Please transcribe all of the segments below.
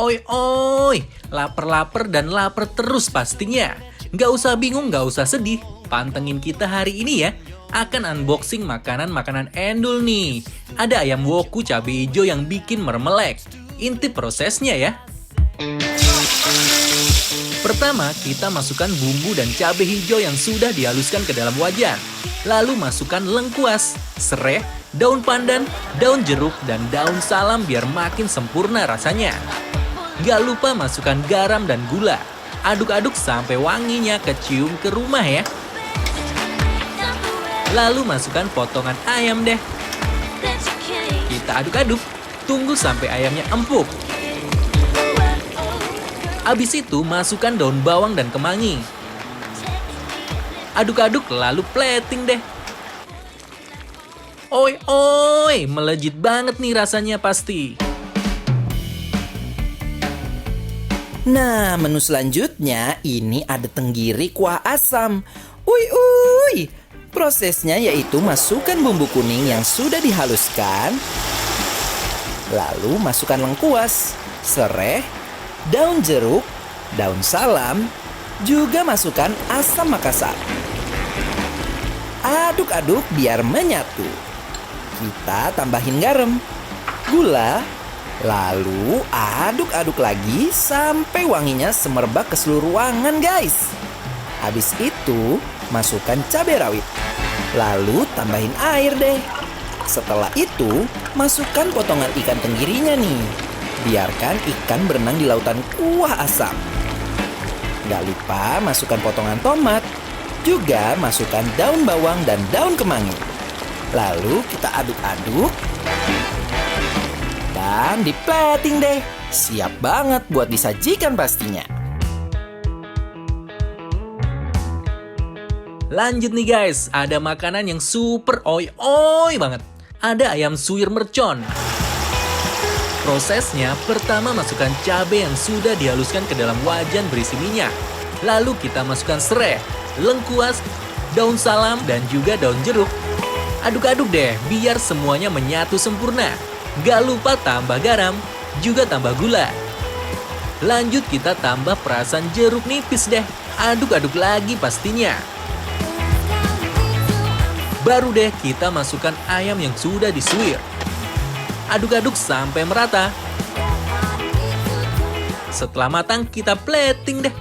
Oi oi, lapar-lapar dan lapar terus pastinya. Nggak usah bingung, nggak usah sedih. Pantengin kita hari ini ya. Akan unboxing makanan-makanan endul nih. Ada ayam woku cabai hijau yang bikin mermelek. Intip prosesnya ya. Pertama, kita masukkan bumbu dan cabai hijau yang sudah dihaluskan ke dalam wajan. Lalu masukkan lengkuas, serai, daun pandan, daun jeruk, dan daun salam biar makin sempurna rasanya. Gak lupa masukkan garam dan gula. Aduk-aduk sampai wanginya kecium ke rumah ya. Lalu masukkan potongan ayam deh. Kita aduk-aduk, tunggu sampai ayamnya empuk. Habis itu masukkan daun bawang dan kemangi. Aduk-aduk lalu plating deh. Oi oi, melejit banget nih rasanya pasti. Nah, menu selanjutnya ini ada tenggiri kuah asam. Uy. Prosesnya yaitu masukkan bumbu kuning yang sudah dihaluskan. Lalu masukkan lengkuas, serai, daun jeruk, daun salam, juga masukkan asam makassar. Aduk-aduk biar menyatu. Kita tambahin garam, gula, lalu aduk-aduk lagi sampai wanginya semerbak ke seluruh ruangan guys. Habis itu masukkan cabai rawit. Lalu tambahin air deh. Setelah itu masukkan potongan ikan tenggirinya nih. Biarkan ikan berenang di lautan kuah asam. Gak lupa masukkan potongan tomat. Juga masukkan daun bawang dan daun kemangi. Lalu kita aduk-aduk. Dan di-plating deh. Siap banget buat disajikan pastinya. Lanjut nih guys, ada makanan yang super oi banget. Ada ayam suwir mercon. Prosesnya, pertama masukkan cabai yang sudah dihaluskan ke dalam wajan berisi minyak. Lalu kita masukkan serai, lengkuas, daun salam, dan juga daun jeruk. Aduk-aduk deh, biar semuanya menyatu sempurna. Gak lupa tambah garam, juga tambah gula. Lanjut kita tambah perasan jeruk nipis deh. Aduk-aduk lagi pastinya. Baru deh kita masukkan ayam yang sudah disuir. Aduk-aduk sampai merata. Setelah matang kita plating deh.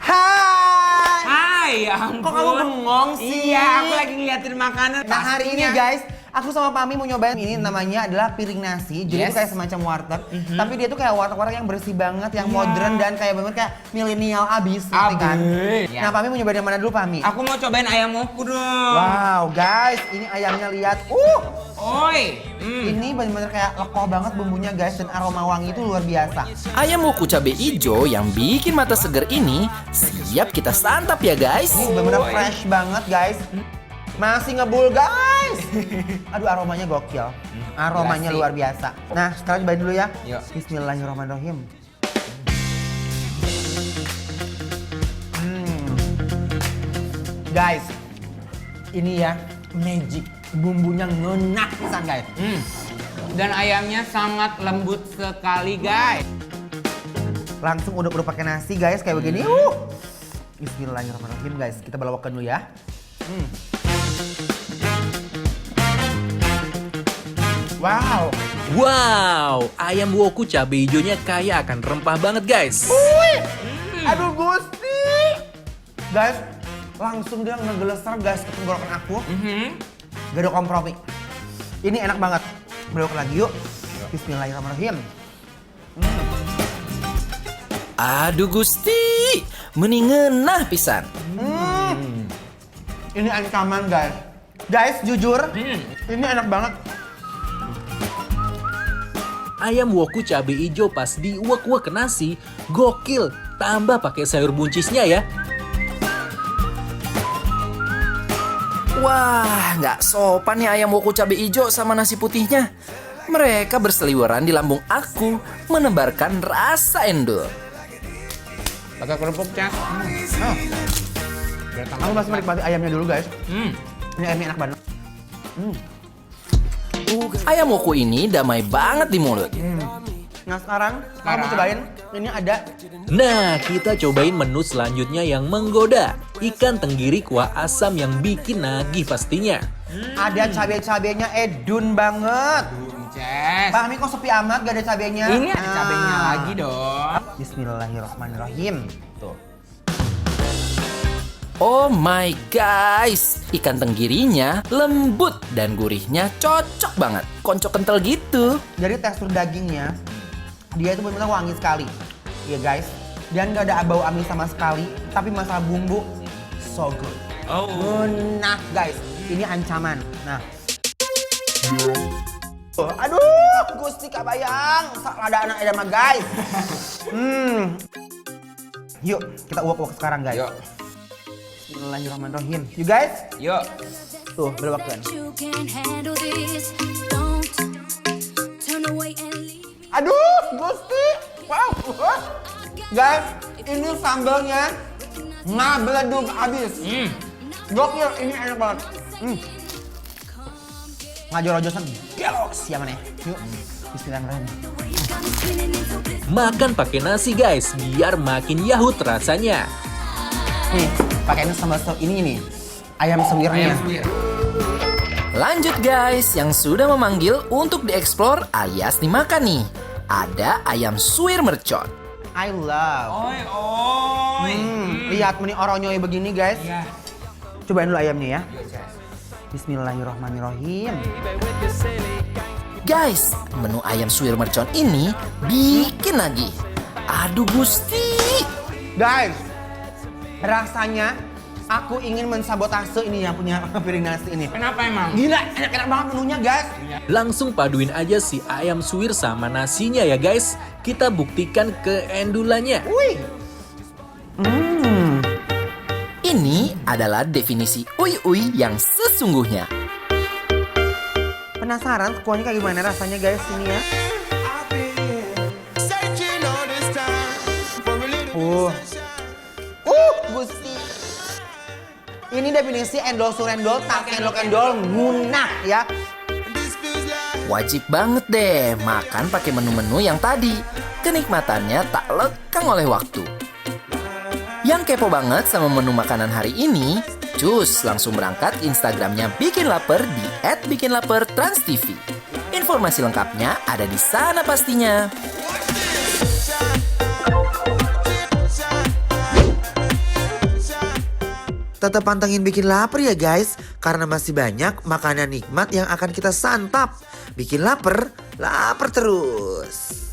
Hai, ya ampun. Kok kamu bengong sih? Iya, aku lagi ngeliatin makanan. Nah hari ini pastinya. guys, aku sama Pami mau nyobain ini namanya adalah piring nasi. Jadi Yes. itu kayak semacam warteg, tapi dia tuh kayak warteg-warteg yang bersih banget, yang modern dan kayak bener kayak milenial abis ngerti kan? Iya. Nah Pami mau nyobain yang mana dulu Pami? Aku mau cobain ayam woku dong. Wow guys, ini ayamnya lihat. Oi. Ini bener-bener kayak lekoh banget bumbunya guys dan aroma wangi itu luar biasa. Ayam woku cabai hijau yang bikin mata seger ini siap kita santap ya guys. Ini bener-bener fresh banget guys. Masih ngebul guys. Aduh aromanya gokil. Aromanya Gila sih. luar biasa. Nah sekarang cobain dulu ya. Yuk. Bismillahirrahmanirrahim. Guys, ini ya magic. Bumbunya ngenak pisan guys. Dan ayamnya sangat lembut sekali, guys. Langsung udah pakai nasi guys kayak begini. Bismillahirrahmanirrahim guys. Kita balawakan dulu ya. Wow. Wow, ayam woku cabai hijaunya kaya akan rempah banget guys. Aduh Gusti. Guys, langsung dia ngegeleser guys ke tenggorokan aku. Gak ada kompromi. Ini enak banget. Belok lagi yuk. Bismillahirrahmanirrahim. Aduh Gusti, meningenah pisan. Ini ancaman guys. Guys, jujur, ini enak banget. Ayam woku cabai hijau pas diuak-uak ke nasi, gokil. Tambah pakai sayur buncisnya ya. Wah, nggak sopan nih ayam woku cabai hijau sama nasi putihnya. Mereka berseliweran di lambung aku, menebarkan rasa endul. Pakai kerupuk, Cas. Aku masih menikmati ayamnya dulu guys. Ini ayamnya enak banget. Ayam woku ini damai banget di mulut. Nah sekarang kamu cobain. Ini ada Nah, kita cobain menu selanjutnya yang menggoda. Ikan tenggiri kuah asam yang bikin nagih pastinya. cabai-cabainya edun banget. Ces. Pak Ami kok sepi amat gak ada cabainya? Ini ada cabenya lagi dong. Bismillahirrahmanirrahim. Tuh. Oh my guys, ikan tenggirinya lembut dan gurihnya cocok banget. Konco kental gitu. Jadi tekstur dagingnya dia itu benar-benar wangi sekali. Iya guys. Dan gak ada bau amis sama sekali. Tapi masalah bumbu so good. Nah guys, ini ancaman. Nah. Aduh, Gusti kabayang. Ada anak edama guys. Yuk, kita uak-uak sekarang guys. Yuk. Bismillahirrahmanirrahim. You guys? Yuk. Tuh, belokan. You can handle this. Don't turn away and leave me. Aduh, Gusti. Wow. Guys, ini sambalnya ngabeledug abis. Gokil, ini enak banget. Ngajor-ajosan gelok siapa nih? Yuk, bismillahirrahmanirrahim. I'm spinning into bliss. Makan pakai nasi guys, biar makin yahut rasanya. Nih, pakai ini sambal ini nih. Ayam sewirnya. Lanjut guys, yang sudah memanggil untuk dieksplor alias dimakan nih. Ada ayam suwir mercon. I love. Oi. Lihat meni oronyoy begini guys. Iya. Cobain dulu ayamnya ya. Yuk, Ces. Bismillahirrahmanirrahim. Guys, menu ayam suwir mercon ini bikin lagi. Aduh Gusti. Guys, rasanya aku ingin mensabotase ini yang punya piring nasi ini. Kenapa emang? Gila, enak-enak banget menunya guys. Langsung paduin aja si ayam suwir sama nasinya ya guys. Kita buktikan keendulannya. Wih. Ini adalah definisi uy-uy yang sesungguhnya. Penasaran kuahnya kayak gimana rasanya guys ini ya? Gusti. Ini definisi endol surendol tak endol munah ya. Wajib banget deh makan pakai menu-menu yang tadi. Kenikmatannya tak lekang oleh waktu. Yang kepo banget sama menu makanan hari ini, cus langsung berangkat Instagramnya Bikin Laper di @bikinlaperTransTV. Informasi lengkapnya ada di sana pastinya. Tetap pantengin Bikin Lapar ya guys, karena masih banyak makanan nikmat yang akan kita santap. Bikin lapar, lapar terus.